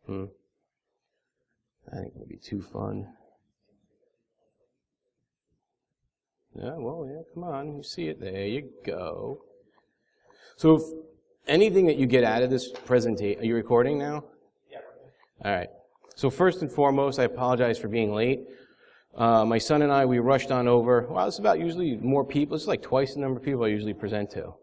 I think it'll be too fun. Yeah, well, yeah, come on, you see it. There you go. So if anything that you get out of this presentation, are you recording now? Yeah. All right. So first and foremost, I apologize for being late. My son and I, we rushed on over. Well, it's about usually more people. It's like twice the number of people I usually present to.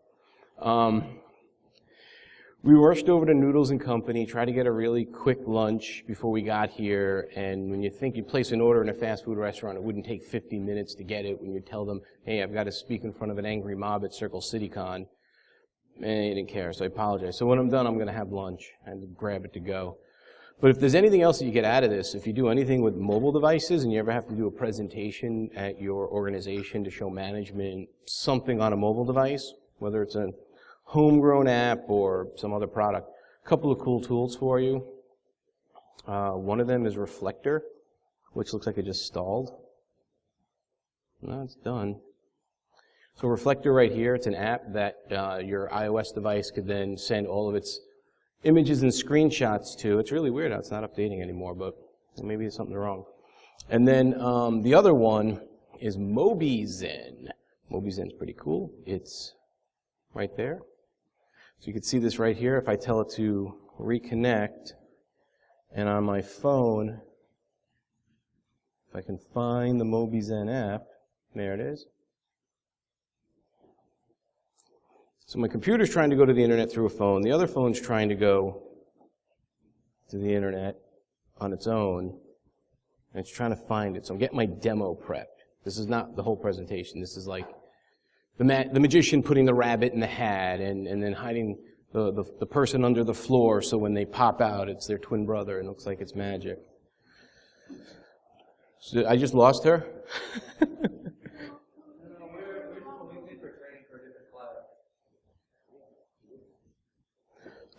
We rushed over to Noodles and Company, tried to get a really quick lunch before we got here, and when you think you place an order in a fast food restaurant, it wouldn't take 50 minutes to get it when you tell them, hey, I've got to speak in front of an angry mob at Circle City Con. And they didn't care, so I apologize. So when I'm done, I'm going to have lunch and grab it to go. But if there's anything else that you get out of this, if you do anything with mobile devices and you ever have to do a presentation at your organization to show management something on a mobile device, whether it's a homegrown app or some other product, a couple of cool tools for you. One of them is Reflector, which looks like it just stalled. No, it's done. So Reflector right here, it's an app that your iOS device could then send all of its images and screenshots to. It's really weird how it's not updating anymore, but maybe there's something wrong. And then the other one is MobiZen. MobiZen's pretty cool. It's right there. So you can see this right here. If I tell it to reconnect, and on my phone, if I can find the MobiZen app, there it is. So my computer's trying to go to the internet through a phone. The other phone's trying to go to the internet on its own, and it's trying to find it. So I'm getting my demo prepped. This is not the whole presentation. This is like the magician putting the rabbit in the hat and then hiding the person under the floor so when they pop out, it's their twin brother and it looks like it's magic. So I just lost her?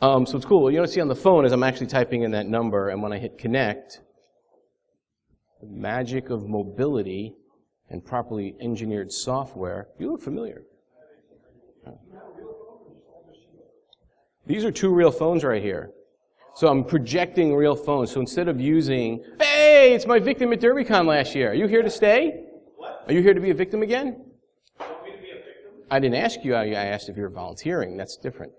So it's cool. What you don't see on the phone is I'm actually typing in that number, and when I hit connect, the magic of mobility and properly engineered software, you look familiar. These are two real phones right here. So I'm projecting real phones. So instead of using, hey, it's my victim at DerbyCon last year. Are you here to stay? What? Are you here to be a victim again? You want me to be a victim? I didn't ask you. I asked if you're volunteering. That's different.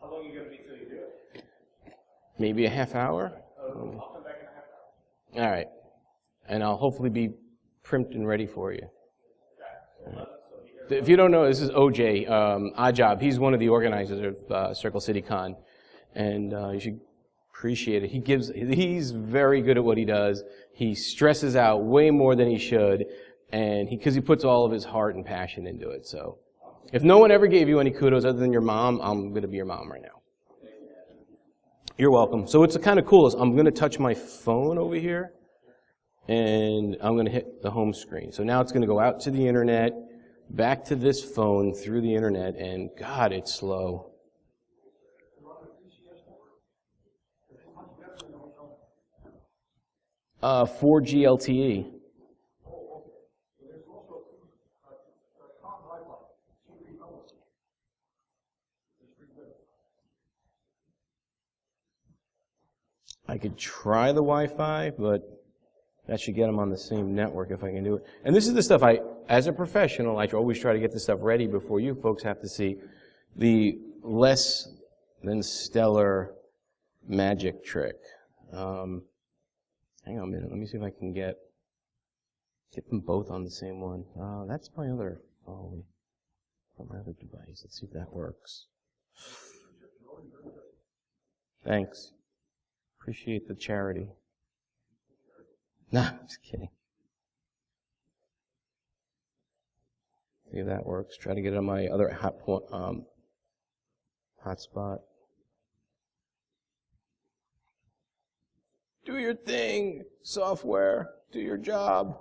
How long are you going to be till you do it? Maybe a half hour? I'll come back in a half hour. All right. And I'll hopefully be primed and ready for you. If you don't know, this is OJ, Ajab. He's one of the organizers of Circle City Con, and you should appreciate it. He's very good at what he does. He stresses out way more than he should, and because he puts all of his heart and passion into it. So, if no one ever gave you any kudos other than your mom, I'm going to be your mom right now. You're welcome. So what's kind of cool is I'm going to touch my phone over here, and I'm going to hit the home screen. So now it's going to go out to the internet, back to this phone through the internet, and God, it's slow. 4G LTE. I could try the Wi-Fi, but that should get them on the same network if I can do it. And this is the stuff as a professional, I always try to get this stuff ready before you folks have to see the less than stellar magic trick. Hang on a minute, let me see if I can get them both on the same one. That's my other phone, my other device. Let's see if that works. Thanks. Appreciate the charity. No, I'm just kidding. See if that works. Try to get it on my other hotspot. Do your thing, software. Do your job.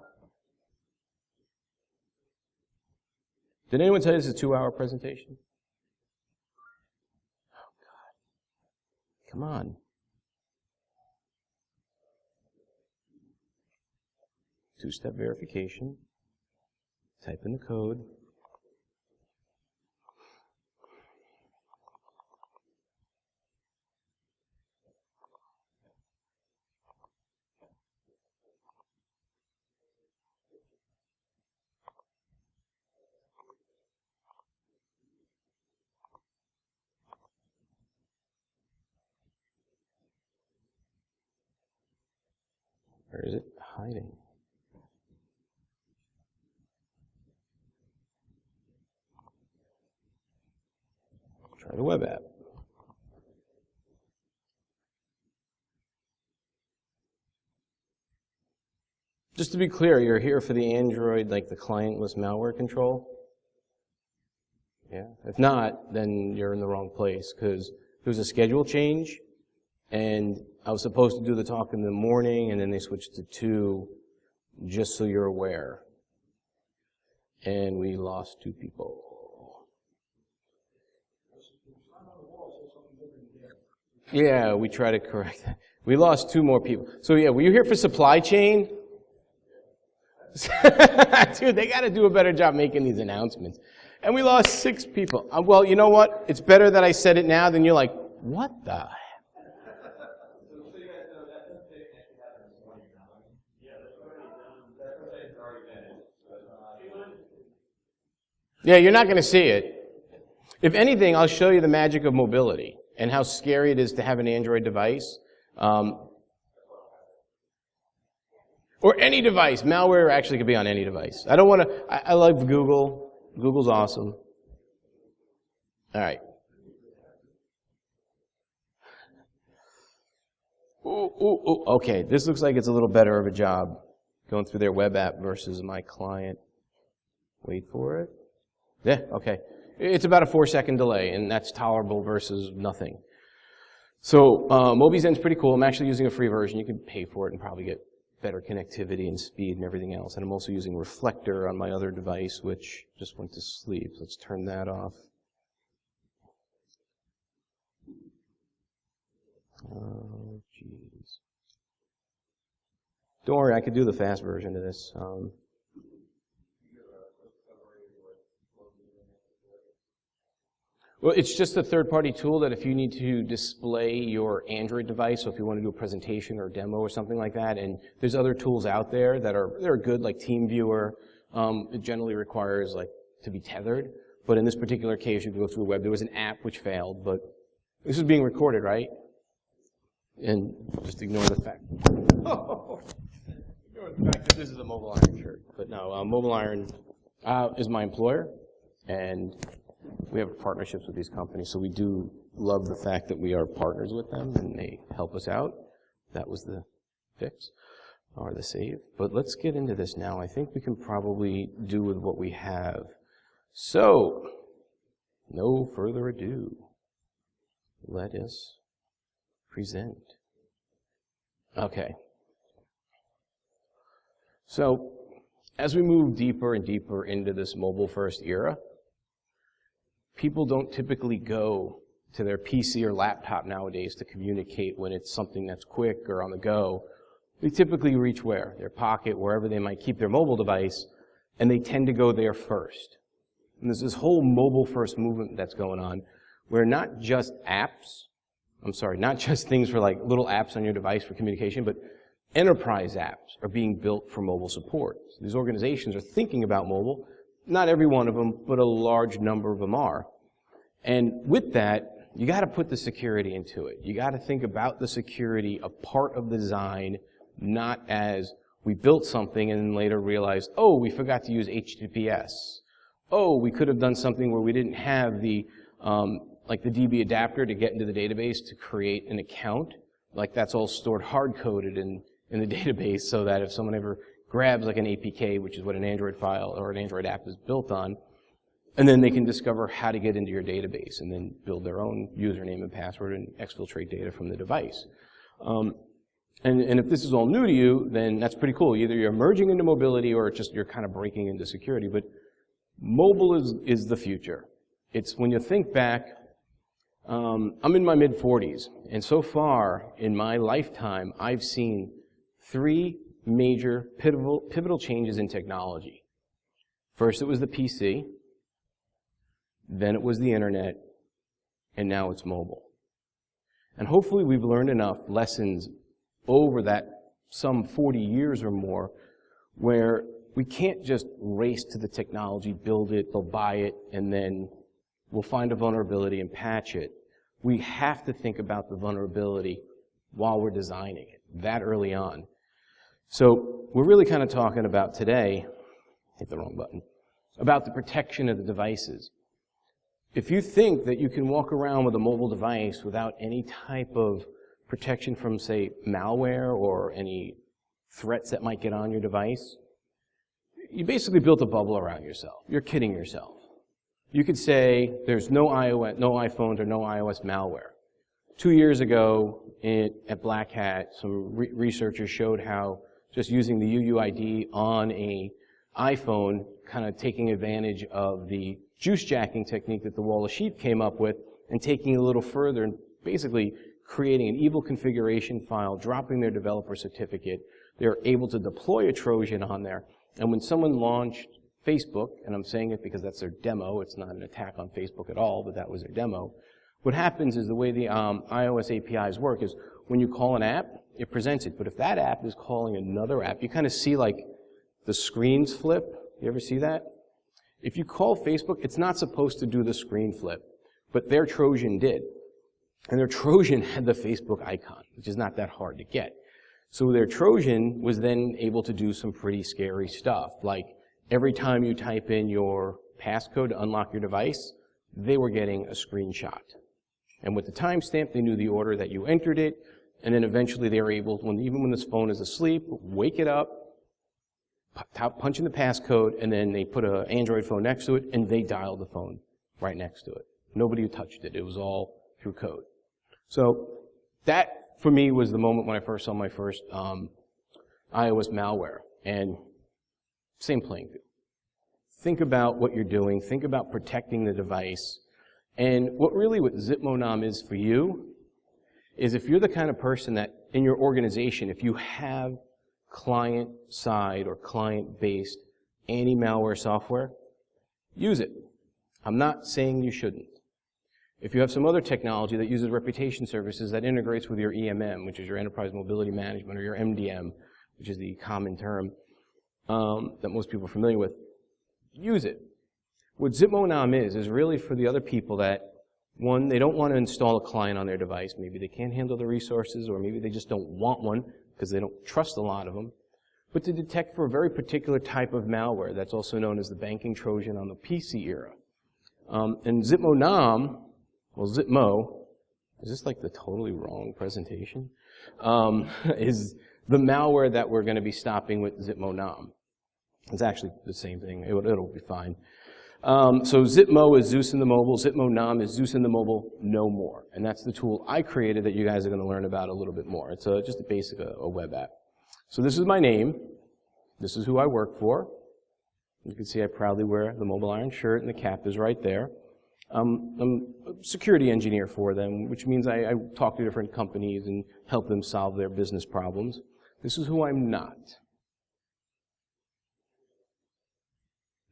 Did anyone tell you this is a 2-hour presentation? Oh, God. Come on. Two-step verification. Type in the code. Where is it hiding? Try the web app. Just to be clear, you're here for the Android, like the clientless malware control? Yeah. If not, then you're in the wrong place, because there was a schedule change, and I was supposed to do the talk in the morning, and then they switched to 2, just so you're aware. And we lost 2 people. Yeah, we try to correct that. We lost 2 more people. So yeah, were you here for supply chain? Dude, they got to do a better job making these announcements. And we lost 6 people. Well, you know what? It's better that I said it now than you're like, what the? Yeah, you're not going to see it. If anything, I'll show you the magic of mobility and how scary it is to have an Android device. Or any device. Malware actually could be on any device. I don't want to, I love Google. Google's awesome. All right. Ooh. Okay, this looks like it's a little better of a job going through their web app versus my client. Wait for it. Yeah, okay. It's about a 4-second delay, and that's tolerable versus nothing. So MobiZen's pretty cool. I'm actually using a free version. You can pay for it and probably get better connectivity and speed and everything else. And I'm also using Reflector on my other device, which just went to sleep. Let's turn that off. Oh, jeez. Don't worry, I could do the fast version of this. Well, it's just a third-party tool that if you need to display your Android device, so if you want to do a presentation or a demo or something like that, and there's other tools out there that are good, like TeamViewer. It generally requires like to be tethered, but in this particular case, you can go through the web. There was an app which failed, but this is being recorded, right? And just ignore the fact. Ignore the fact that this is a Mobile Iron shirt. But no, Mobile Iron is my employer, and we have partnerships with these companies, so we do love the fact that we are partners with them and they help us out. That was the fix, or the save. But let's get into this now. I think we can probably do with what we have. So, no further ado, let us present. Okay. So, as we move deeper and deeper into this mobile-first era, people don't typically go to their PC or laptop nowadays to communicate when it's something that's quick or on the go. They typically reach where? Their pocket, wherever they might keep their mobile device, and they tend to go there first. And there's this whole mobile-first movement that's going on, where not just not just things for like little apps on your device for communication, but enterprise apps are being built for mobile support. So these organizations are thinking about mobile. Not every one of them, but a large number of them are. And with that, you got to put the security into it. You got to think about the security a part of the design, not as we built something and then later realized, oh, we forgot to use HTTPS. Oh, we could have done something where we didn't have the like the DB adapter to get into the database to create an account. Like that's all stored hard-coded in the database, so that if someone ever grabs like an APK, which is what an Android file or an Android app is built on, and then they can discover how to get into your database and then build their own username and password and exfiltrate data from the device. And if this is all new to you, then that's pretty cool. Either you're merging into mobility or just you're kind of breaking into security. But mobile is the future. It's when you think back, I'm in my mid-40s, and so far in my lifetime, I've seen 3 major pivotal changes in technology. First it was the PC, then it was the internet, and now it's mobile. And hopefully we've learned enough lessons over that some 40 years or more where we can't just race to the technology, build it, they'll buy it, and then we'll find a vulnerability and patch it. We have to think about the vulnerability while we're designing it, that early on. So we're really kind of talking about today, hit the wrong button, about the protection of the devices. If you think that you can walk around with a mobile device without any type of protection from, say, malware or any threats that might get on your device, you basically built a bubble around yourself. You're kidding yourself. You could say there's no iOS, no iPhones or no iOS malware. 2 years ago at Black Hat, some researchers showed how just using the UUID on a iPhone, kind of taking advantage of the juice jacking technique that the Wall of Sheep came up with and taking it a little further and basically creating an evil configuration file, dropping their developer certificate. They're able to deploy a Trojan on there. And when someone launched Facebook, and I'm saying it because that's their demo, it's not an attack on Facebook at all, but that was their demo. What happens is the way the iOS APIs work is when you call an app, it presents it. But if that app is calling another app, you kind of see like the screens flip. You ever see that? If you call Facebook, it's not supposed to do the screen flip, but their Trojan did. And their Trojan had the Facebook icon, which is not that hard to get. So their Trojan was then able to do some pretty scary stuff, like every time you type in your passcode to unlock your device, they were getting a screenshot. And with the timestamp, they knew the order that you entered it, and then eventually they were able, even when this phone is asleep, wake it up, punch in the passcode, and then they put an Android phone next to it, and they dialed the phone right next to it. Nobody touched it. It was all through code. So that, for me, was the moment when I first saw my first iOS malware. And same playing field. Think about what you're doing. Think about protecting the device. And what ZitMo NoM is for you is if you're the kind of person that in your organization, if you have client-side or client-based anti-malware software, use it. I'm not saying you shouldn't. If you have some other technology that uses reputation services that integrates with your EMM, which is your Enterprise Mobility Management, or your MDM, which is the common term that most people are familiar with, use it. What ZitMo NoM is really for the other people that, one, they don't want to install a client on their device. Maybe they can't handle the resources, or maybe they just don't want one because they don't trust a lot of them. But to detect for a very particular type of malware that's also known as the banking Trojan on the PC era. And ZitMo NoM, well, ZitMo, is this like the totally wrong presentation? Is the malware that we're going to be stopping with ZitMo NoM. It's actually the same thing. It'll be fine. So ZitMo is Zeus in the mobile. ZitMo NoM is Zeus in the mobile, no more. And that's the tool I created that you guys are going to learn about a little bit more. It's just a basic a web app. So this is my name. This is who I work for. You can see I proudly wear the Mobile Iron shirt, and the cap is right there. I'm a security engineer for them, which means I talk to different companies and help them solve their business problems. This is who I'm not.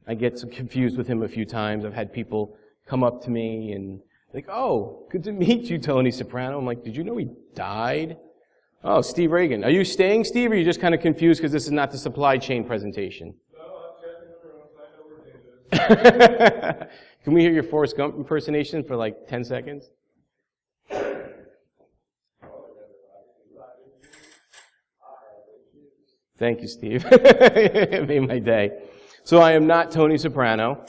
I get so confused with him a few times. I've had people come up to me and like, "Oh, good to meet you, Tony Soprano." I'm like, "Did you know he died?" "Oh, Steve Reagan. Are you staying, Steve, or are you just kind of confused because this is not the supply chain presentation?" No, I'm checking the room. I know where David is. Can we hear your Forrest Gump impersonation for like 10 seconds? Thank you, Steve. It made my day. So I am not Tony Soprano.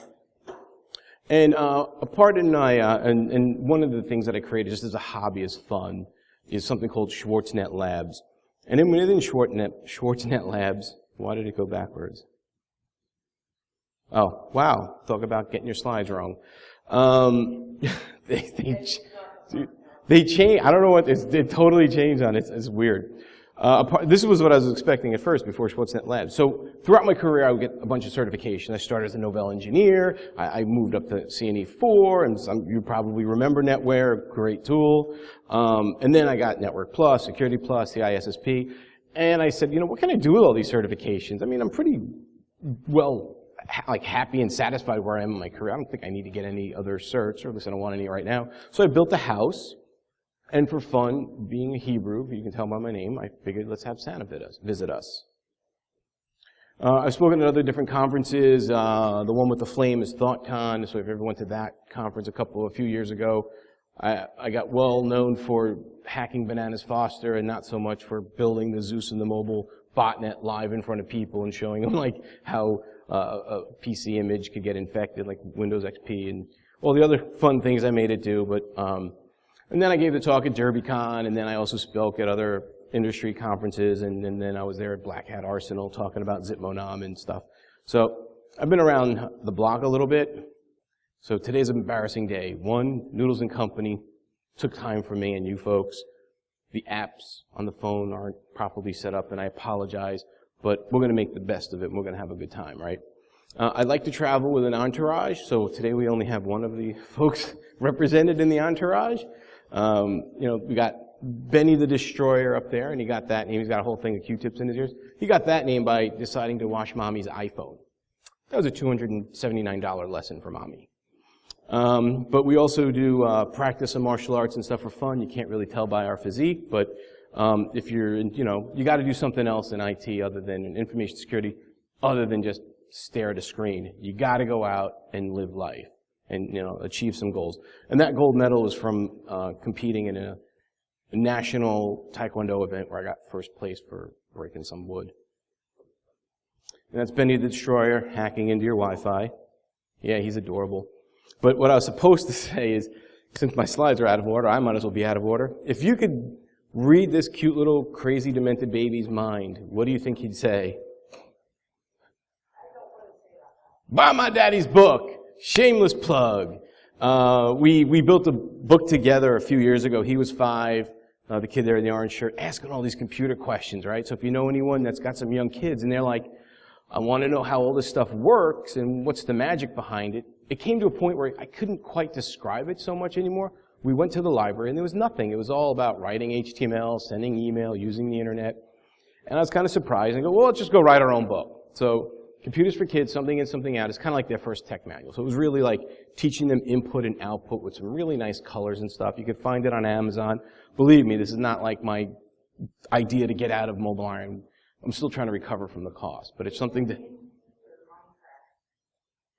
And a part in my, and one of the things that I created just as a hobby, as fun, is something called Schwartznet Labs. And then within Schwartznet Labs, why did it go backwards? Oh, wow. Talk about getting your slides wrong. They changed. I don't know what, it totally changed on it. It's weird. This was what I was expecting at first before Schwartznet Labs. So throughout my career, I would get a bunch of certifications. I started as a Novell engineer. I moved up to CNE4, and you probably remember NetWare, great tool. And then I got Network Plus, Security Plus, the ISSP. And I said, what can I do with all these certifications? I mean, I'm pretty well happy and satisfied where I am in my career. I don't think I need to get any other certs, or at least I don't want any right now. So I built a house. And for fun, being a Hebrew, you can tell by my name, I figured let's have Santa visit us. I've spoken at other different conferences. The one with the flame is ThoughtCon, so if you ever went to that conference a few years ago, I got well known for hacking Bananas Foster and not so much for building the Zeus in the mobile botnet live in front of people and showing them like how a PC image could get infected, like Windows XP and all the other fun things I made it do. But and then I gave the talk at DerbyCon, and then I also spoke at other industry conferences, and then I was there at Black Hat Arsenal talking about ZitMo NoM and stuff. So I've been around the block a little bit. So today's an embarrassing day. One, Noodles & Company took time for me and you folks. The apps on the phone aren't properly set up, and I apologize, but we're going to make the best of it, and we're going to have a good time, right? I'd like to travel with an entourage, so today we only have one of the folks represented in the entourage. We got Benny the Destroyer up there, and he got that name. He's got a whole thing of Q-tips in his ears. He got that name by deciding to wash Mommy's iPhone. That was a $279 lesson for Mommy. But we also do practice some martial arts and stuff for fun. You can't really tell by our physique, but if you're, you got to do something else in IT other than in information security, other than just stare at a screen. You got to go out and live life and achieve some goals. And that gold medal is from competing in a national Taekwondo event where I got first place for breaking some wood. And that's Benny the Destroyer hacking into your Wi-Fi. Yeah, he's adorable. But what I was supposed to say is, since my slides are out of order, I might as well be out of order. If you could read this cute little crazy demented baby's mind, what do you think he'd say? Buy my daddy's book. Shameless plug. We built a book together a few years ago. He was 5. The kid there in the orange shirt, asking all these computer questions, right? So if you know anyone that's got some young kids and they're like, I want to know how all this stuff works and what's the magic behind it. It came to a point where I couldn't quite describe it so much anymore. We went to the library and there was nothing. It was all about writing HTML, sending email, using the internet. And I was kind of surprised and go, well, let's just go write our own book. So Computers for Kids, Something In, Something Out is kind of like their first tech manual. So it was really like teaching them input and output with some really nice colors and stuff. You could find it on Amazon. Believe me, this is not like my idea to get out of mobile iron. I'm still trying to recover from the cost, but it's something to...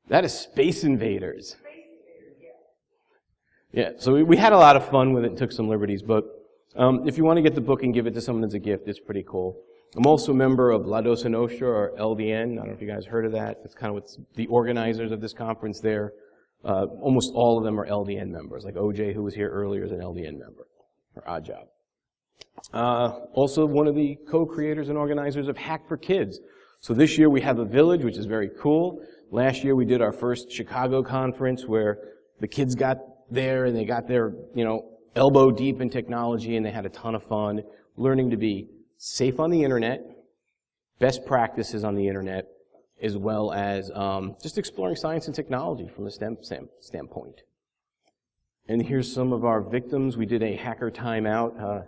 That is Space Invaders. Yeah, so we had a lot of fun with it and took some liberties, but if you want to get the book and give it to someone as a gift, it's pretty cool. I'm also a member of La Dosa Nostra, or LDN. I don't know if you guys heard of that. That's kind of what's the organizers of this conference there. Almost all of them are LDN members, like OJ, who was here earlier, is an LDN member, or Odd Job. Also one of the co-creators and organizers of Hack for Kids. So this year we have a village, which is very cool. Last year we did our first Chicago conference where the kids got there and they got their, elbow deep in technology and they had a ton of fun learning to be safe on the internet, best practices on the internet, as well as just exploring science and technology from a STEM standpoint. And here's some of our victims. We did a hacker timeout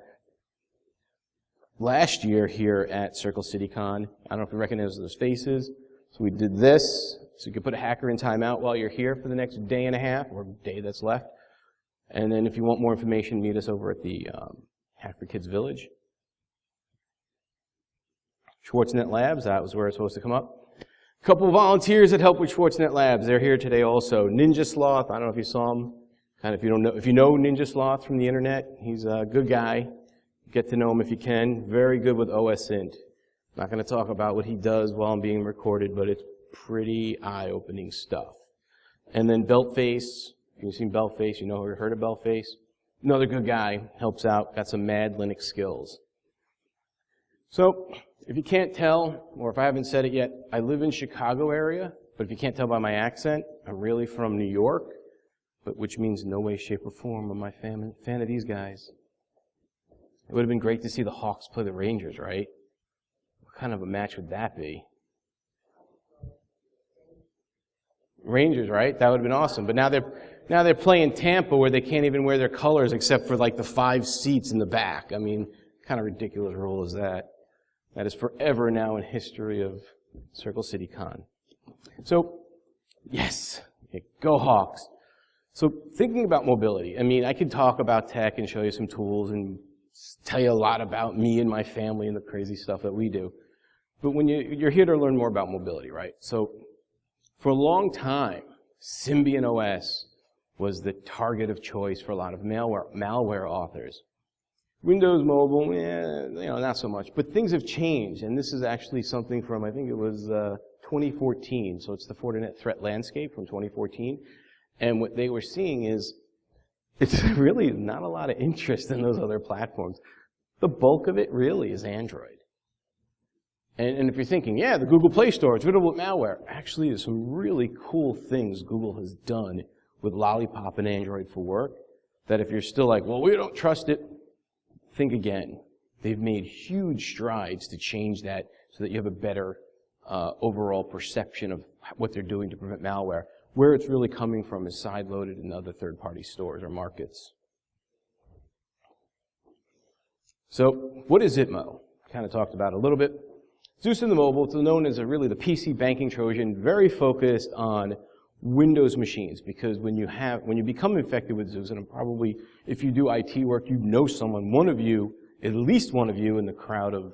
last year here at Circle City Con. I don't know if you recognize those faces. So we did this. So you could put a hacker in timeout while you're here for the next day and a half, or day that's left. And then if you want more information, meet us over at the Hack for Kids Village. Schwartznet Labs, that was where it's supposed to come up. A couple of volunteers that help with Schwartznet Labs. They're here today also. Ninja Sloth, I don't know if you saw him. Kind of if you know Ninja Sloth from the internet, he's a good guy. Get to know him if you can. Very good with OSINT. Not going to talk about what he does while I'm being recorded, but it's pretty eye-opening stuff. And then Beltface. If you've seen Beltface, you know or heard of Beltface. Another good guy, helps out, got some mad Linux skills. So, if you can't tell, or if I haven't said it yet, I live in Chicago area, but if you can't tell by my accent, I'm really from New York, but which means no way, shape, or form am I a fan of these guys. It would have been great to see the Hawks play the Rangers, right? What kind of a match would that be? Rangers, right? That would have been awesome. But now they're playing Tampa where they can't even wear their colors except for like the 5 seats in the back. I mean, what kind of ridiculous rule is that? That is forever now in history of Circle City Con. So, yes, go Hawks. So thinking about mobility, I mean, I could talk about tech and show you some tools and tell you a lot about me and my family and the crazy stuff that we do. But when you're here to learn more about mobility, right? So for a long time, Symbian OS was the target of choice for a lot of malware authors. Windows Mobile, not so much. But things have changed, and this is actually something from, I think it was 2014, so it's the Fortinet threat landscape from 2014. And what they were seeing is it's really not a lot of interest in those other platforms. The bulk of it really is Android. And if you're thinking, yeah, the Google Play Store, it's riddled with malware. Actually, there's some really cool things Google has done with Lollipop and Android for Work that if you're still like, well, we don't trust it, think again. They've made huge strides to change that so that you have a better overall perception of what they're doing to prevent malware. Where it's really coming from is side-loaded in other third-party stores or markets. So what is ZitMo? Kind of talked about it a little bit. Zeus in the mobile, it's known as really the PC banking Trojan, very focused on Windows machines, because when you become infected with Zeus, and probably if you do IT work, you know someone, at least one of you in the crowd of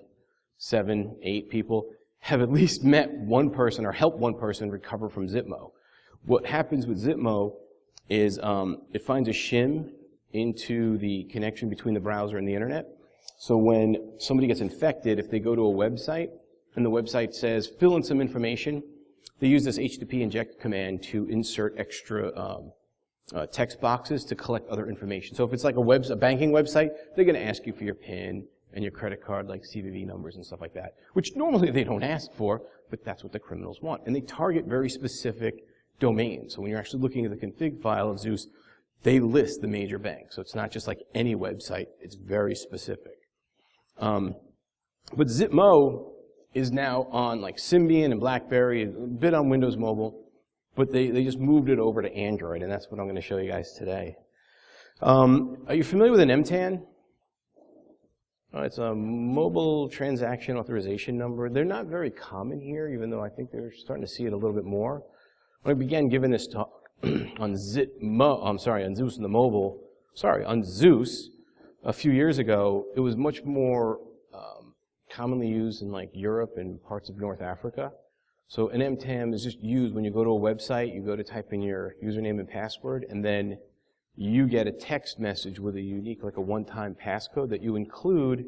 7, 8 people, have at least met one person or helped one person recover from ZitMo. What happens with ZitMo is it finds a shim into the connection between the browser and the internet. So when somebody gets infected, if they go to a website, and the website says, fill in some information, they use this HTTP inject command to insert extra text boxes to collect other information. So if it's like a banking website, they're going to ask you for your PIN and your credit card, like CVV numbers and stuff like that, which normally they don't ask for, but that's what the criminals want. And they target very specific domains. So when you're actually looking at the config file of Zeus, they list the major banks. So it's not just like any website. It's very specific. But ZitMo is now on like Symbian and BlackBerry, a bit on Windows Mobile, but they just moved it over to Android, and that's what I'm going to show you guys today. Are you familiar with an MTAN? It's a Mobile Transaction Authorization Number. They're not very common here, even though I think they're starting to see it a little bit more. When I began giving this talk on ZitMo, on Zeus in the mobile, on Zeus, a few years ago, it was much more commonly used in like Europe and parts of North Africa. So an MTAM is just used when you go to a website, you go to type in your username and password, and then you get a text message with a unique, like a one-time passcode that you include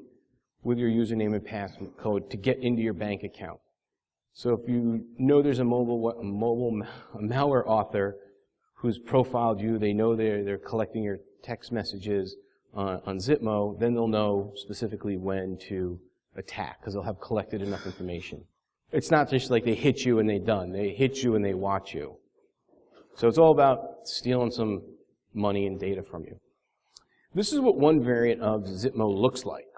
with your username and passcode to get into your bank account. So if you know there's a mobile malware author who's profiled you, they know they're collecting your text messages on ZitMo, then they'll know specifically when to attack, because they'll have collected enough information. It's not just like they hit you and they're done. They hit you and they watch you. So it's all about stealing some money and data from you. This is what one variant of ZitMo looks like.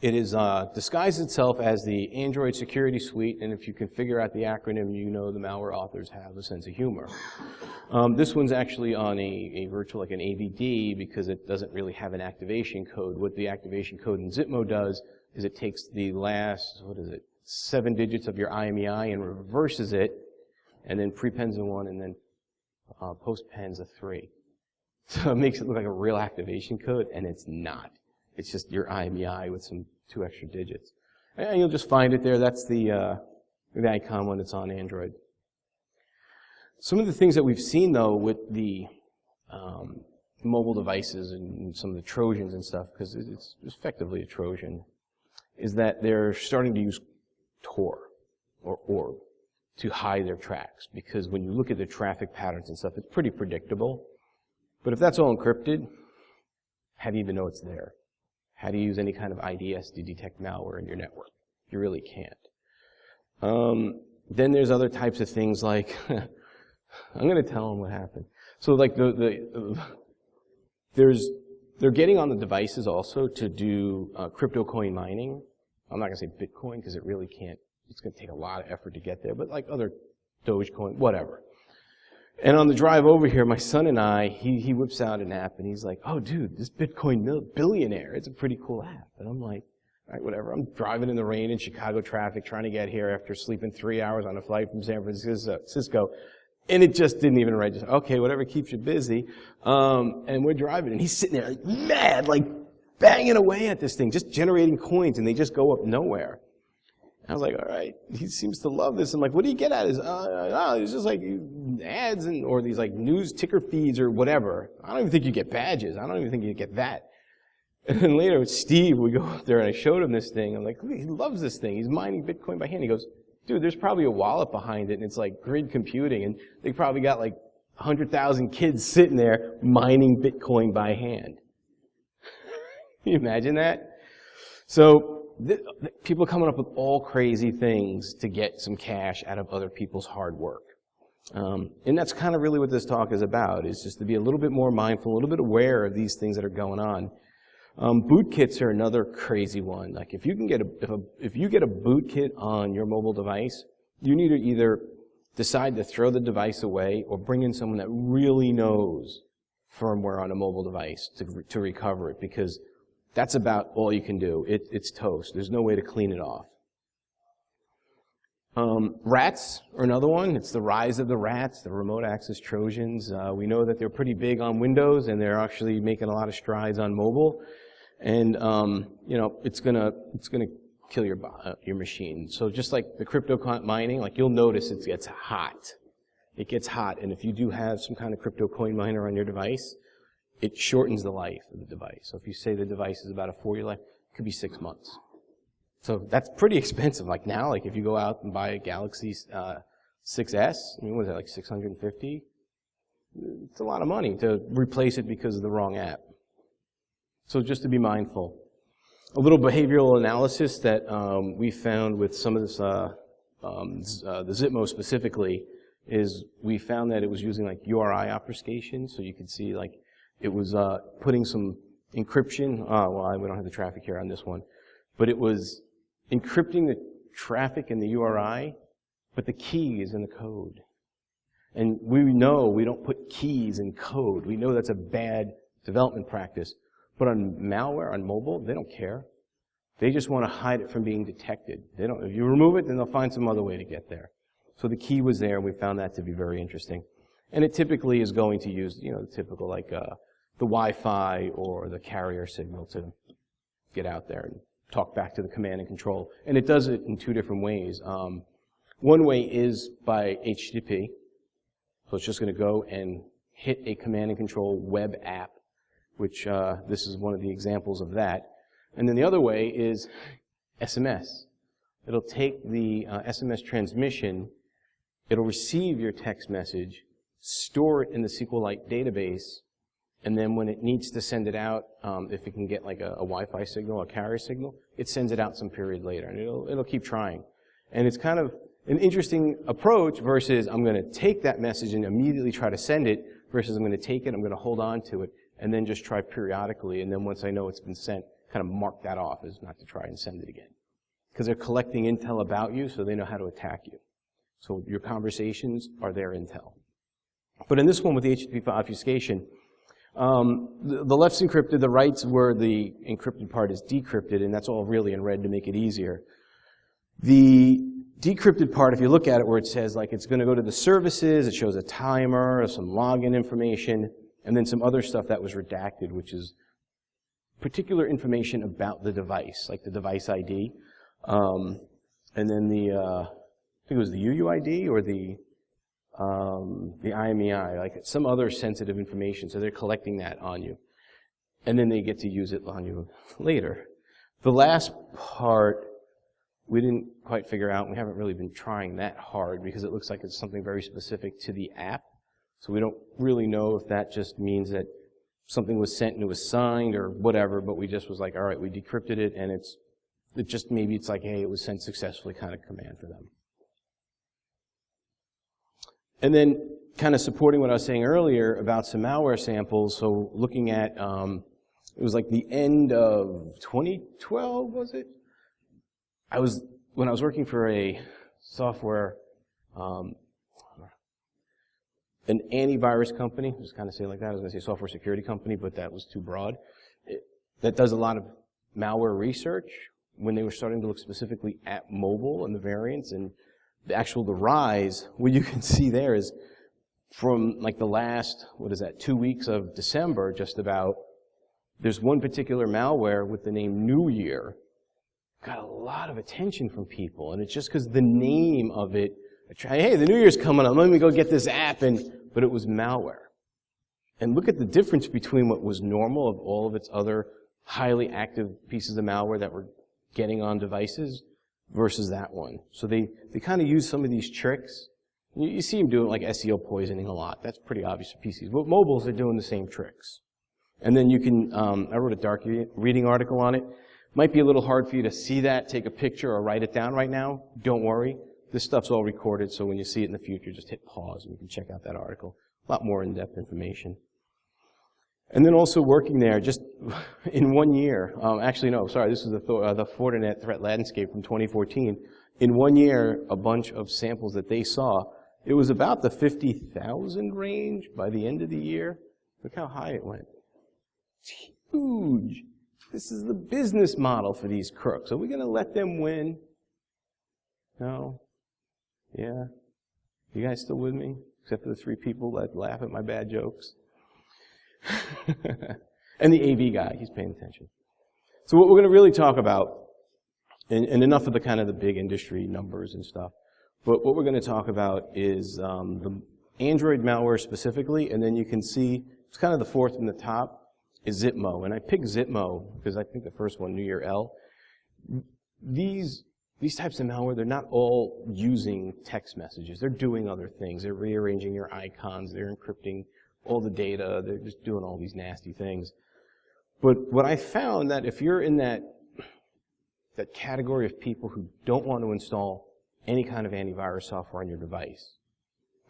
It is disguised itself as the Android security suite, and if you can figure out the acronym, you know the malware authors have a sense of humor. This one's actually on a virtual, like an AVD, because it doesn't really have an activation code. What the activation code in ZitMo does is it takes the last, 7 digits of your IMEI and reverses it, and then prepends a 1, and then postpends a 3. So it makes it look like a real activation code, and it's not. It's just your IMEI with some 2 extra digits. And you'll just find it there. That's the icon when it's on Android. Some of the things that we've seen, though, with the mobile devices and some of the Trojans and stuff, because it's effectively a Trojan, is that they're starting to use Tor or orb to hide their tracks. Because when you look at the traffic patterns and stuff, it's pretty predictable. But if that's all encrypted, how do you even know it's there? How do you use any kind of IDS to detect malware in your network? You really can't. Then there's other types of things like, I'm going to tell them what happened. So like they're getting on the devices also to do crypto coin mining. I'm not going to say Bitcoin because it really can't. It's going to take a lot of effort to get there, but like other Dogecoin, whatever. And on the drive over here, my son and I, he whips out an app, and he's like, oh, dude, this Bitcoin billionaire, it's a pretty cool app. And I'm like, all right, whatever. I'm driving in the rain in Chicago traffic, trying to get here after sleeping 3 hours on a flight from San Francisco, and it just didn't even register. Okay, whatever keeps you busy. And we're driving, and he's sitting there like mad, like banging away at this thing, just generating coins, and they just go up nowhere. I was like, all right, he seems to love this. I'm like, what do you get at? It's just like ads or these like news ticker feeds or whatever. I don't even think you get badges. I don't even think you get that. And then later with Steve, we go up there and I showed him this thing. I'm like, look, he loves this thing. He's mining Bitcoin by hand. He goes, dude, there's probably a wallet behind it and it's like grid computing and they probably got like 100,000 kids sitting there mining Bitcoin by hand. Can you imagine that? So people are coming up with all crazy things to get some cash out of other people's hard work. And that's kind of really what this talk is about, is just to be a little bit more mindful, a little bit aware of these things that are going on. Bootkits are another crazy one. Like if you can get if you get a bootkit on your mobile device, you need to either decide to throw the device away or bring in someone that really knows firmware on a mobile device to recover it, because that's about all you can do. It's toast. There's no way to clean it off. Rats are another one. It's the rise of the rats, the remote access Trojans. We know that they're pretty big on Windows, and they're actually making a lot of strides on mobile. And you know, it's gonna kill your machine. So just like the crypto mining, like you'll notice it gets hot. It gets hot, and if you do have some kind of crypto coin miner on your device, it shortens the life of the device. So if you say the device is about a 4-year life, it could be 6 months. So that's pretty expensive. Like now, like if you go out and buy a Galaxy 6S, I mean, what is that, like $650? It's a lot of money to replace it because of the wrong app. So just to be mindful. A little behavioral analysis that we found with some of this, the ZitMo specifically, is we found that it was using like URI obfuscation. So you could see like it was putting some encryption. Well, we don't have the traffic here on this one. But it was encrypting the traffic in the URI, but the key is in the code. And we know we don't put keys in code. We know that's a bad development practice. But on malware, on mobile, they don't care. They just want to hide it from being detected. They don't. If you remove it, then they'll find some other way to get there. So the key was there, and we found that to be very interesting. And it typically is going to use, you know, the typical like the Wi-Fi or the carrier signal to get out there and talk back to the command and control. And it does it in two different ways. One way is by HTTP. So it's just going to go and hit a command and control web app, which this is one of the examples of that. And then the other way is SMS. It'll take the SMS transmission, it'll receive your text message, store it in the SQLite database, and then when it needs to send it out, if it can get like a Wi-Fi signal, a carrier signal, it sends it out some period later, and it'll keep trying. And it's kind of an interesting approach versus I'm going to take that message and immediately try to send it, versus I'm going to take it, I'm going to hold on to it, and then just try periodically, and then once I know it's been sent, kind of mark that off as not to try and send it again. Because they're collecting intel about you, so they know how to attack you. So your conversations are their intel. But in this one with the HTTP obfuscation, the left's encrypted, the right's where the encrypted part is decrypted, and that's all really in red to make it easier. The decrypted part, if you look at it where it says like it's going to go to the services, it shows a timer, or some login information, and then some other stuff that was redacted, which is particular information about the device, like the device ID. And then I think it was the UUID or the IMEI, like some other sensitive information. So they're collecting that on you. And then they get to use it on you later. The last part, we didn't quite figure out. We haven't really been trying that hard because it looks like it's something very specific to the app. So we don't really know if that just means that something was sent and it was signed or whatever, but we just was like, all right, we decrypted it, and it just maybe it's like, hey, it was sent successfully kind of command for them. And then kind of supporting what I was saying earlier about some malware samples, so looking at, it was like the end of 2012, was it? When I was working for a software, an antivirus company, just kind of say it like that. I was going to say software security company, but that was too broad. That does a lot of malware research. When they were starting to look specifically at mobile and the variants and the rise, what you can see there is from like the last, 2 weeks of December, just about, there's one particular malware with the name New Year. Got a lot of attention from people, and it's just because the name of it, hey, the New Year's coming up, let me go get this app, but it was malware. And look at the difference between what was normal of all of its other highly active pieces of malware that we're getting on devices versus that one. So they kind of use some of these tricks. You see them doing like SEO poisoning a lot. That's pretty obvious for PCs. But mobiles are doing the same tricks. And then you can, I wrote a dark reading article on it. Might be a little hard for you to see that, take a picture, or write it down right now. Don't worry. This stuff's all recorded, so when you see it in the future, just hit pause and you can check out that article. A lot more in-depth information. And then also working there, just in 1 year, actually no, sorry, this is the Fortinet threat landscape from 2014. In 1 year, a bunch of samples that they saw, it was about the 50,000 range by the end of the year. Look how high it went. It's huge. This is the business model for these crooks. Are we going to let them win? No? Yeah? You guys still with me? Except for the 3 people that laugh at my bad jokes. And the AV guy, he's paying attention. So what we're going to really talk about, and enough of the kind of the big industry numbers and stuff, but what we're going to talk about is the Android malware specifically, and then you can see, it's kind of the fourth from the top, is ZitMo. And I picked ZitMo because I think the first one, New Year L. These types of malware, they're not all using text messages. They're doing other things. They're rearranging your icons. They're encrypting all the data. They're just doing all these nasty things. But what I found that if you're in that category of people who don't want to install any kind of antivirus software on your device,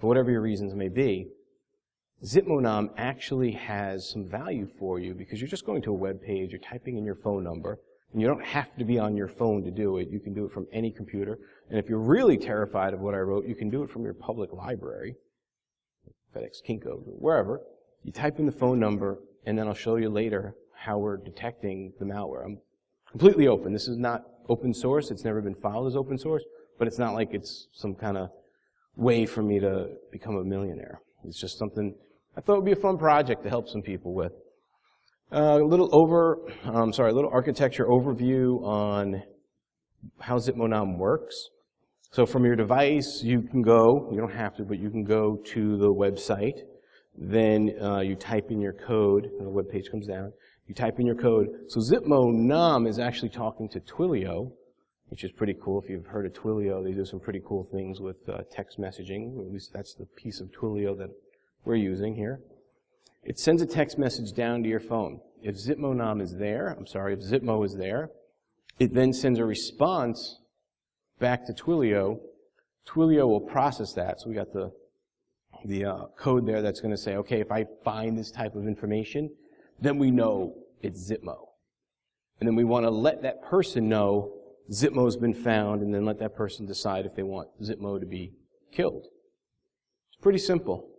for whatever your reasons may be, ZitMo NoM actually has some value for you because you're just going to a web page, you're typing in your phone number, and you don't have to be on your phone to do it. You can do it from any computer. And if you're really terrified of what I wrote, you can do it from your public library, FedEx, Kinko, wherever. You type in the phone number, and then I'll show you later how we're detecting the malware. I'm completely open. This is not open source. It's never been filed as open source, but it's not like it's some kind of way for me to become a millionaire. It's just something I thought would be a fun project to help some people with. A little architecture overview on how ZitMo NoM works. So from your device, you can go, you don't have to, but you can go to the website. Then you type in your code, and the web page comes down. You type in your code. So ZitMo NoM is actually talking to Twilio, which is pretty cool. If you've heard of Twilio, they do some pretty cool things with text messaging. At least that's the piece of Twilio that we're using here. It sends a text message down to your phone. If ZitMo NoM is there, if ZitMo is there, it then sends a response back to Twilio. Twilio will process that. So we got the code there that's going to say, okay, if I find this type of information, then we know it's ZitMo. And then we want to let that person know ZitMo's been found, and then let that person decide if they want ZitMo to be killed. It's pretty simple.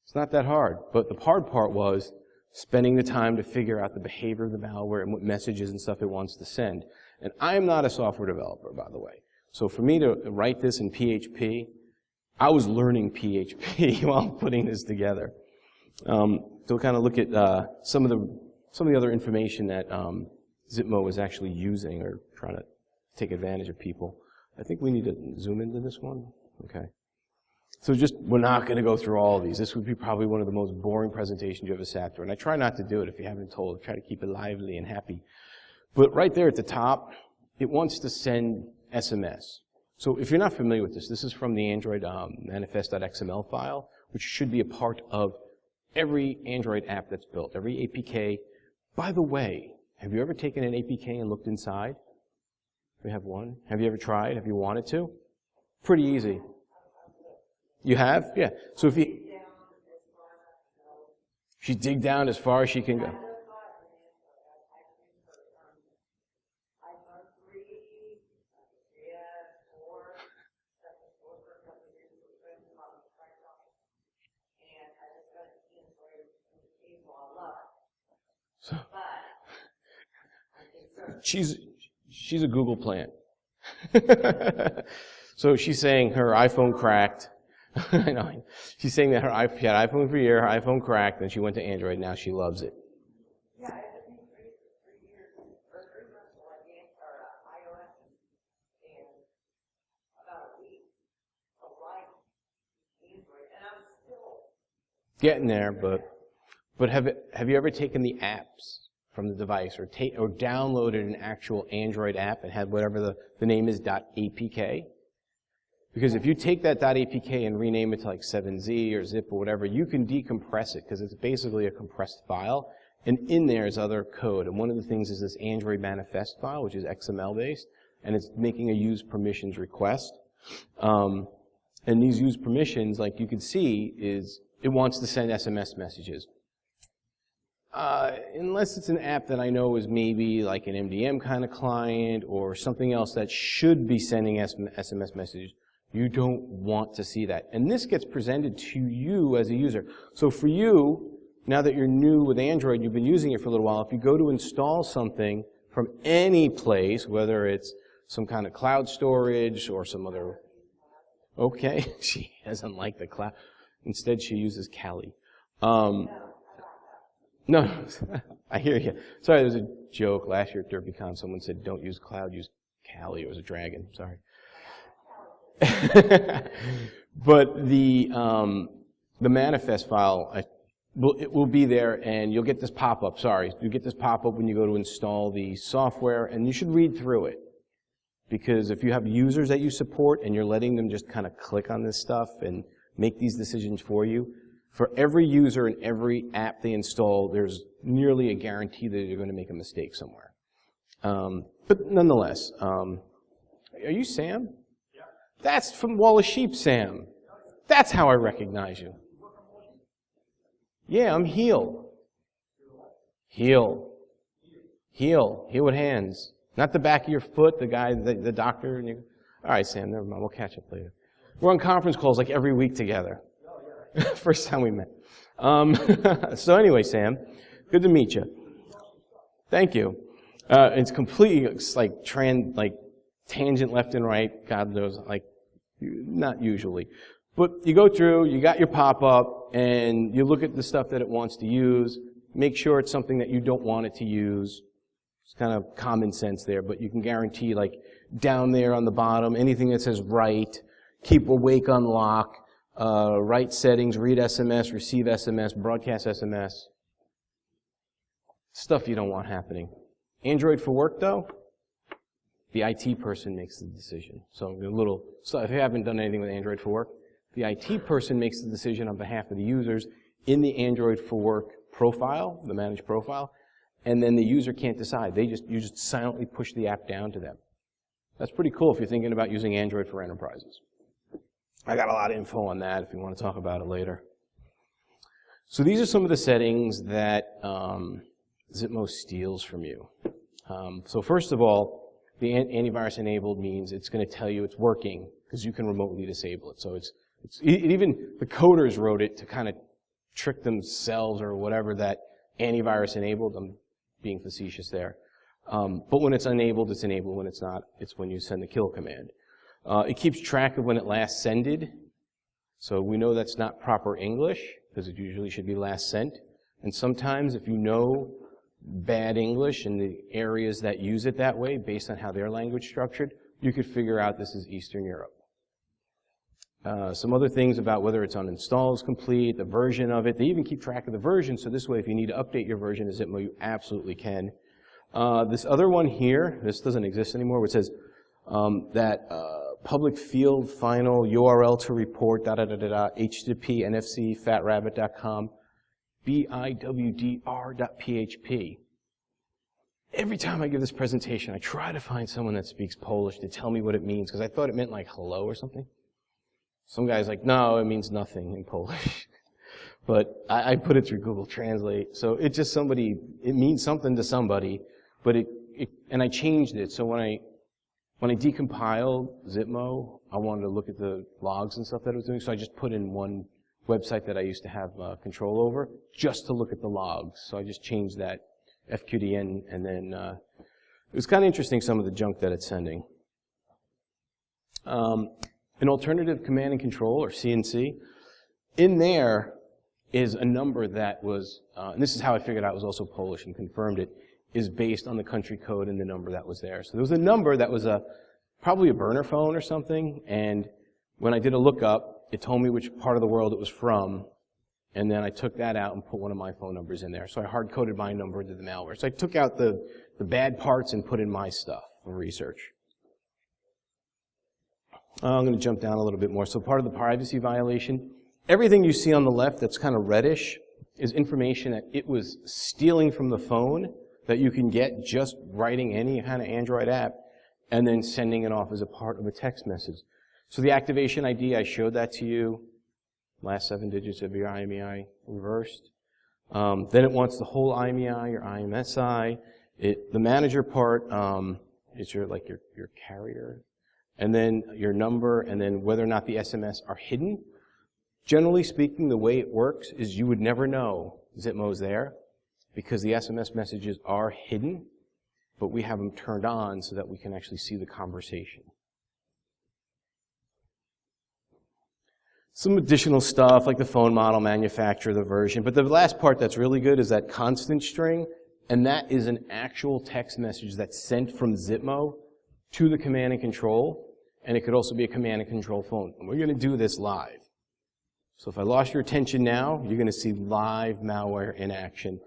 It's not that hard. But the hard part was spending the time to figure out the behavior of the malware and what messages and stuff it wants to send. And I am not a software developer, by the way. So for me to write this in PHP, I was learning PHP while putting this together. To kind of look at some of the other information that ZitMo is actually using or trying to take advantage of people. I think we need to zoom into this one. Okay. So we're not going to go through all of these. This would be probably one of the most boring presentations you ever sat through. And I try not to do it if you haven't been told. I try to keep it lively and happy. But right there at the top, it wants to send SMS. So if you're not familiar with this, this is from the Android manifest.xml file, which should be a part of every Android app that's built, every APK. By the way, have you ever taken an APK and looked inside? We have one. Have you ever tried? Have you wanted to? Pretty easy. You have? Yeah. So if she dig down as far as she can go. So, she's a Google plant. So she's saying her iPhone cracked. I know. She's saying that she had iPhone for a year, her iPhone cracked, and she went to Android. Now she loves it. Yeah, I've been 3 years, or 3 months for iOS, and about a week of life Android, and I'm still getting there. But have you ever taken the apps from the device or downloaded an actual Android app and had whatever the name is .apk. Because if you take that .apk and rename it to like 7z or zip or whatever, you can decompress it because it's basically a compressed file. And in there is other code. And one of the things is this Android manifest file, which is XML based, and it's making a use permissions request. And these use permissions, like you can see, is it wants to send SMS messages. Unless it's an app that I know is maybe like an MDM kind of client or something else that should be sending SMS messages, you don't want to see that. And this gets presented to you as a user. So for you, now that you're new with Android, you've been using it for a little while, if you go to install something from any place, whether it's some kind of cloud storage or some other, okay, she doesn't like the cloud. Instead, she uses Kali. No, I hear you. Sorry, there was a joke last year at DerbyCon. Someone said, don't use cloud, use Kali. It was a dragon. Sorry. But the manifest file, it will be there, and you'll get this pop-up. Sorry, you get this pop-up when you go to install the software, and you should read through it. Because if you have users that you support and you're letting them just kind of click on this stuff and make these decisions for you, for every user and every app they install, there's nearly a guarantee that you're going to make a mistake somewhere. But nonetheless, are you Sam? Yeah. That's from Wall of Sheep, Sam. That's how I recognize you. Yeah, I'm Heel. Heel. Heel. Heel with hands. Not the back of your foot, the guy, the doctor. And you. All right, Sam, never mind. We'll catch up later. We're on conference calls like every week together. First time we met. So anyway, Sam, good to meet you. Thank you. It's completely like tangent left and right. God knows, like not usually. But you go through, you got your pop-up, and you look at the stuff that it wants to use. Make sure it's something that you don't want it to use. It's kind of common sense there, but you can guarantee, like down there on the bottom, anything that says write, keep awake unlock, write settings, read SMS, receive SMS, broadcast SMS. Stuff you don't want happening. Android for work, though, the IT person makes the decision. So if you haven't done anything with Android for work, the IT person makes the decision on behalf of the users in the Android for work profile, the managed profile, and then the user can't decide. You just silently push the app down to them. That's pretty cool if you're thinking about using Android for enterprises. I got a lot of info on that if you want to talk about it later. So these are some of the settings that ZitMo steals from you. So first of all, the antivirus enabled means it's going to tell you it's working because you can remotely disable it. So even the coders wrote it to kind of trick themselves or whatever that antivirus enabled. I'm being facetious there. But when it's enabled, it's enabled. When it's not, it's when you send the kill command. It keeps track of when it last sended. So we know that's not proper English because it usually should be last sent. And sometimes if you know bad English in the areas that use it that way based on how their language is structured, you could figure out this is Eastern Europe. Some other things about whether it's uninstalled is complete, the version of it. They even keep track of the version, so this way if you need to update your version of ZitMo, you absolutely can. This other one here, this doesn't exist anymore, which says that public field final URL to report, HTTP, NFC, fatrabbit.com, biwdr.php. Every time I give this presentation, I try to find someone that speaks Polish to tell me what it means, because I thought it meant like hello or something. Some guy's like, no, it means nothing in Polish. But I put it through Google Translate. So it's just it means something to somebody, but and I changed it. So when I decompiled ZitMo, I wanted to look at the logs and stuff that it was doing. So I just put in one website that I used to have control over just to look at the logs. So I just changed that FQDN, and then it was kind of interesting some of the junk that it's sending. An alternative command and control, or CNC, in there is a number that was, and this is how I figured out it was also Polish and confirmed it, is based on the country code and the number that was there. So there was a number that was probably a burner phone or something, and when I did a lookup, it told me which part of the world it was from, And then I took that out and put one of my phone numbers in there. So I hard-coded my number into the malware. So I took out the bad parts and put in my stuff for research. I'm going to jump down a little bit more. So part of the privacy violation, everything you see on the left that's kind of reddish is information that it was stealing from the phone that you can get just writing any kind of Android app and then sending it off as a part of a text message. So the activation ID, I showed that to you. Last 7 digits of your IMEI reversed. Then it wants the whole IMEI, your IMSI. The manager part is your carrier. And then your number, and then whether or not the SMS are hidden. Generally speaking, the way it works is you would never know ZitMo's there because the SMS messages are hidden, but we have them turned on so that we can actually see the conversation. Some additional stuff like the phone model, manufacturer, the version. But the last part that's really good is that constant string, and that is an actual text message that's sent from ZitMo to the command and control, and it could also be a command and control phone. And we're going to do this live. So if I lost your attention now, you're going to see live malware in action,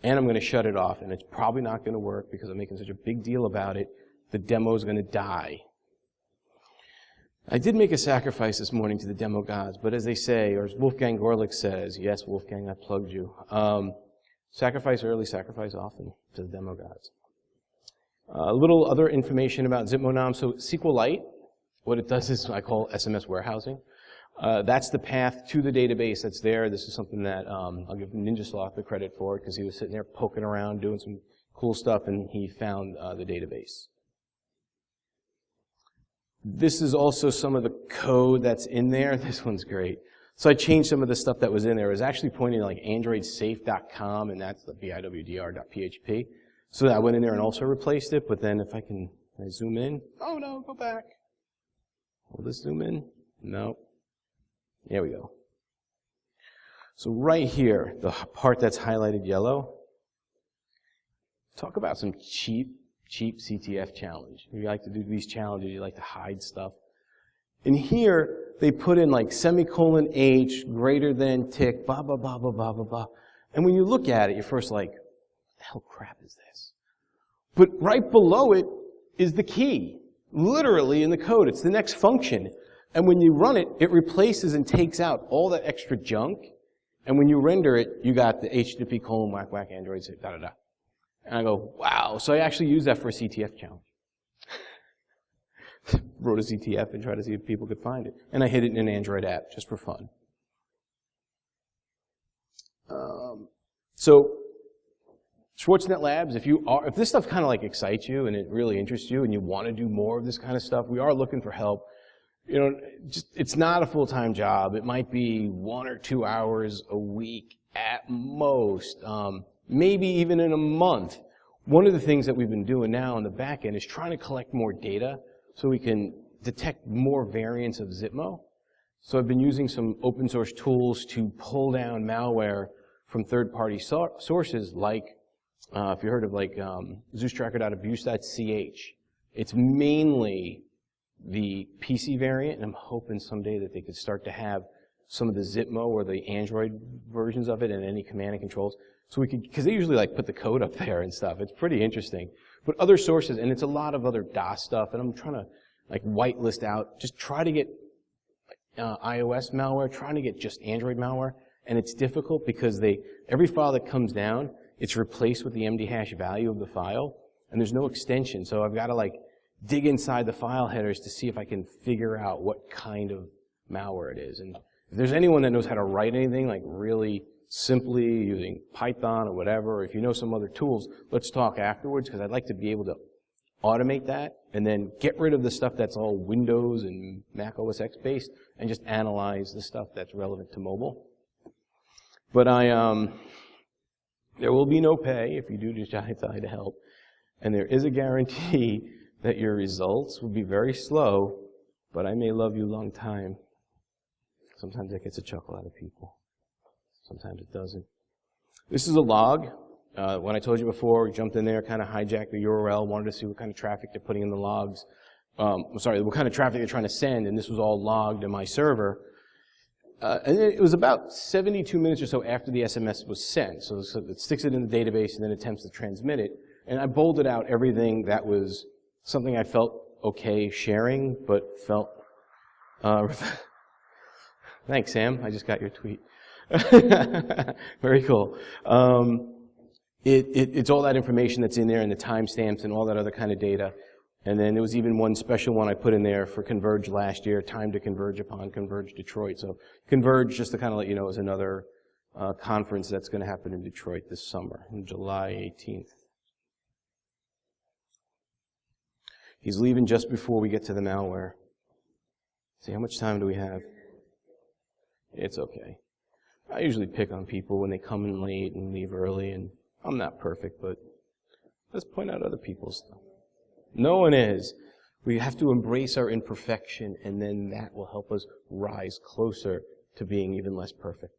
and I'm going to shut it off, and it's probably not going to work because I'm making such a big deal about it. The demo is going to die. I did make a sacrifice this morning to the demo gods, but as they say, or as Wolfgang Gorlick says, yes, Wolfgang, I plugged you, sacrifice early, sacrifice often to the demo gods. A little other information about ZitMo NoM. So SQLite, what it does is I call SMS warehousing. That's the path to the database that's there. This is something that I'll give NinjaSloth the credit for because he was sitting there poking around doing some cool stuff and he found the database. This is also some of the code that's in there. This one's great. So I changed some of the stuff that was in there. It was actually pointing to like androidsafe.com, and that's the biwdr.php. So I went in there and also replaced it, but then if I zoom in. Oh no, go back. Will this zoom in? No. There we go. So right here, the part that's highlighted yellow, talk about some cheap CTF challenge. You like to do these challenges, you like to hide stuff. And here, they put in like semicolon H greater than tick, blah, blah, blah, blah, blah, blah, blah. And when you look at it, you're first like, what the hell crap is this? But right below it is the key, literally in the code. It's the next function. And when you run it, it replaces and takes out all that extra junk. And when you render it, you got the HTTP : whack whack Android, da da da. And I go, wow. So I actually used that for a CTF challenge. Wrote a CTF and tried to see if people could find it. And I hid it in an Android app just for fun. So Schwartznet Labs, if this stuff kind of like excites you and it really interests you and you want to do more of this kind of stuff, we are looking for help. You know, it's not a full-time job. It might be 1 or 2 hours a week at most. Maybe even in a month. One of the things that we've been doing now on the back end is trying to collect more data so we can detect more variants of ZitMo. So I've been using some open source tools to pull down malware from third-party sources like, if you heard of like zoostracker.abuse.ch. It's mainly the PC variant, and I'm hoping someday that they could start to have some of the ZitMo or the Android versions of it and any command and controls. So we could, because they usually like put the code up there and stuff. It's pretty interesting. But other sources, and it's a lot of other DOS stuff, and I'm trying to like whitelist out, just try to get iOS malware, trying to get just Android malware, and it's difficult because every file that comes down, it's replaced with the MD hash value of the file, and there's no extension. So I've got to like dig inside the file headers to see if I can figure out what kind of malware it is. And if there's anyone that knows how to write anything like really simply using Python or whatever, or if you know some other tools, let's talk afterwards because I'd like to be able to automate that and then get rid of the stuff that's all Windows and Mac OS X based and just analyze the stuff that's relevant to mobile. But there will be no pay if you do decide to help. And there is a guarantee that your results will be very slow, but I may love you a long time. Sometimes that gets a chuckle out of people. Sometimes it doesn't. This is a log. When I told you before, we jumped in there, kind of hijacked the URL, wanted to see what kind of traffic they're putting in the logs. What kind of traffic they're trying to send, and this was all logged in my server. And it was about 72 minutes or so after the SMS was sent. So it sticks it in the database and then attempts to transmit it. And I bolded out everything that was something I felt okay sharing, but felt... Thanks, Sam. I just got your tweet. Very cool. It's all that information that's in there and the timestamps and all that other kind of data. And then there was even one special one I put in there for Converge last year, time to converge upon Converge Detroit. So Converge, just to kind of let you know, is another conference that's going to happen in Detroit this summer, on July 18th. He's leaving just before we get to the malware. See, how much time do we have? It's okay. I usually pick on people when they come in late and leave early, and I'm not perfect, but let's point out other people's stuff. No one is. We have to embrace our imperfection, and then that will help us rise closer to being even less perfect.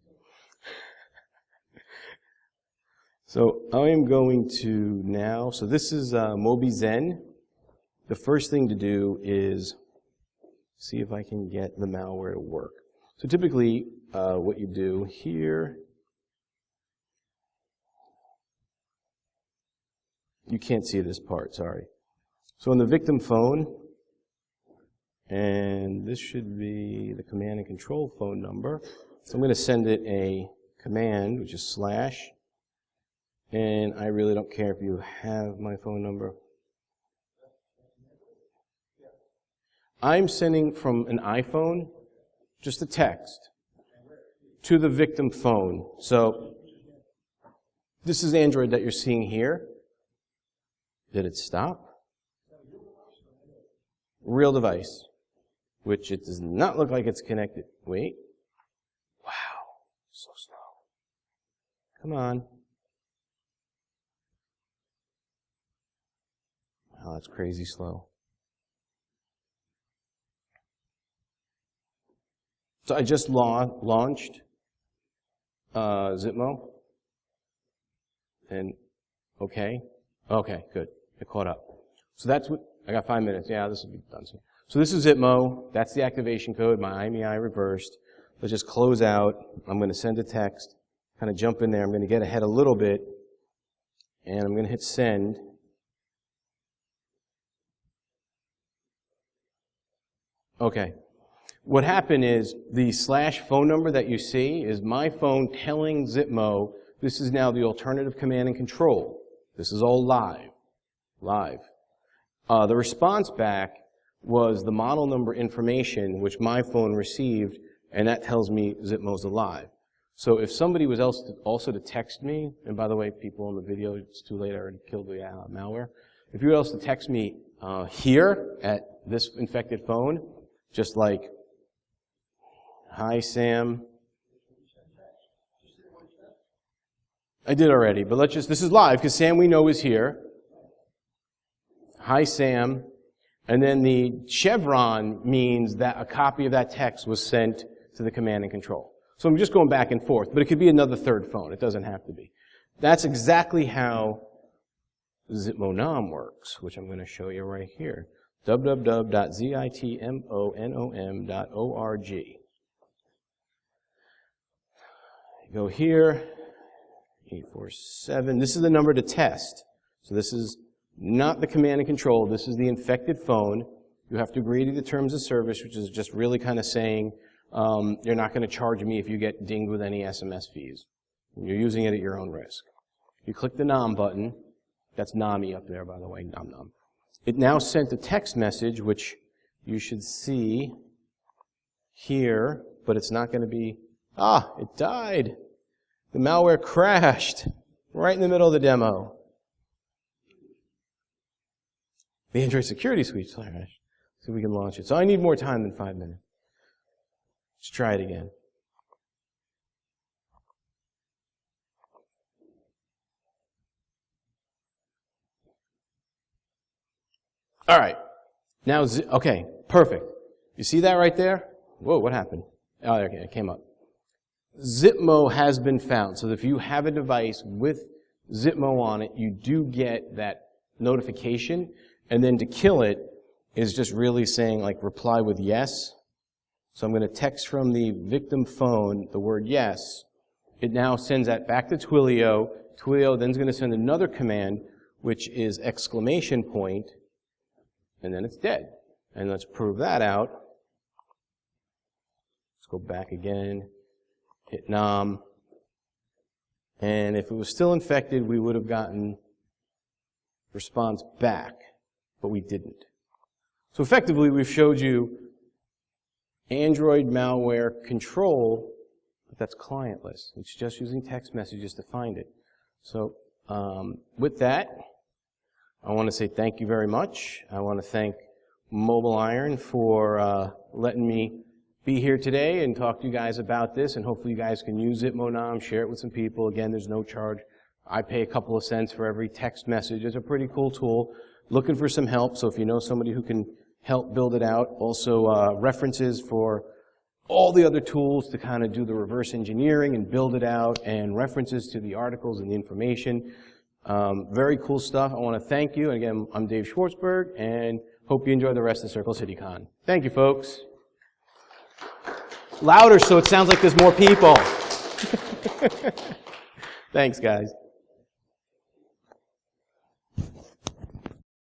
So I am going to now, so this is MobiZen. The first thing to do is see if I can get the malware to work. So typically, what you do here, you can't see this part, sorry. So on the victim phone, and this should be the command and control phone number. So I'm going to send it a command, which is /, and I really don't care if you have my phone number. I'm sending from an iPhone, just a text, to the victim phone. So this is Android that you're seeing here. Did it stop? Real device, which it does not look like it's connected. Wait. Wow, so slow. Come on. Oh, that's crazy slow. So I just launched ZitMo. And okay, good. It caught up. So that's what, I got 5 minutes. Yeah, this will be done soon. So this is ZitMo. That's the activation code, my IMEI reversed. Let's just close out. I'm going to send a text, kind of jump in there. I'm going to get ahead a little bit, and I'm going to hit send. Okay. What happened is the / phone number that you see is my phone telling ZitMo this is now the alternative command and control. This is all live. The response back was the model number information, which my phone received, and that tells me ZitMo's alive. So if somebody was also to text me, and by the way, people on the video, it's too late, I already killed the malware. If you were else to text me here at this infected phone, just like, hi, Sam. I did already, but let's just, this is live, because Sam we know is here. Hi, Sam. And then the chevron means that a copy of that text was sent to the command and control. So I'm just going back and forth, but it could be another third phone. It doesn't have to be. That's exactly how ZitMo NoM works, which I'm going to show you right here. www.zitmonom.org. Go here, 847. This is the number to test. So this is not the command and control. This is the infected phone. You have to agree to the terms of service, which is just really kind of saying you're not going to charge me if you get dinged with any SMS fees. You're using it at your own risk. You click the NoM button. That's NAMI up there, by the way, NoM. It now sent a text message, which you should see here, but it's not going to be, it died. The malware crashed right in the middle of the demo. The Android Security Suite crashed. See if we can launch it. So I need more time than 5 minutes. Let's try it again. All right. Now, okay, perfect. You see that right there? Whoa, what happened? Oh, okay, it came up. ZitMo has been found. So if you have a device with ZitMo on it, you do get that notification. And then to kill it is just really saying, like, reply with yes. So I'm going to text from the victim phone the word yes. It now sends that back to Twilio. Twilio then is going to send another command, which is exclamation point, and then it's dead. And let's prove that out. Let's go back again, hit NoM. And if it was still infected, we would have gotten response back, but we didn't. So effectively, we've showed you Android malware control, but that's clientless. It's just using text messages to find it. So with that, I want to say thank you very much. I want to thank Mobile Iron for letting me be here today and talk to you guys about this, and hopefully you guys can use ZitMo NoM, share it with some people. Again, there's no charge. I pay a couple of cents for every text message. It's a pretty cool tool. Looking for some help, so if you know somebody who can help build it out. Also, references for all the other tools to kind of do the reverse engineering and build it out, and references to the articles and the information. Very cool stuff. I want to thank you. And again, I'm Dave Schwartzberg, and hope you enjoy the rest of Circle City Con. Thank you, folks. Louder so it sounds like there's more people. Thanks, guys.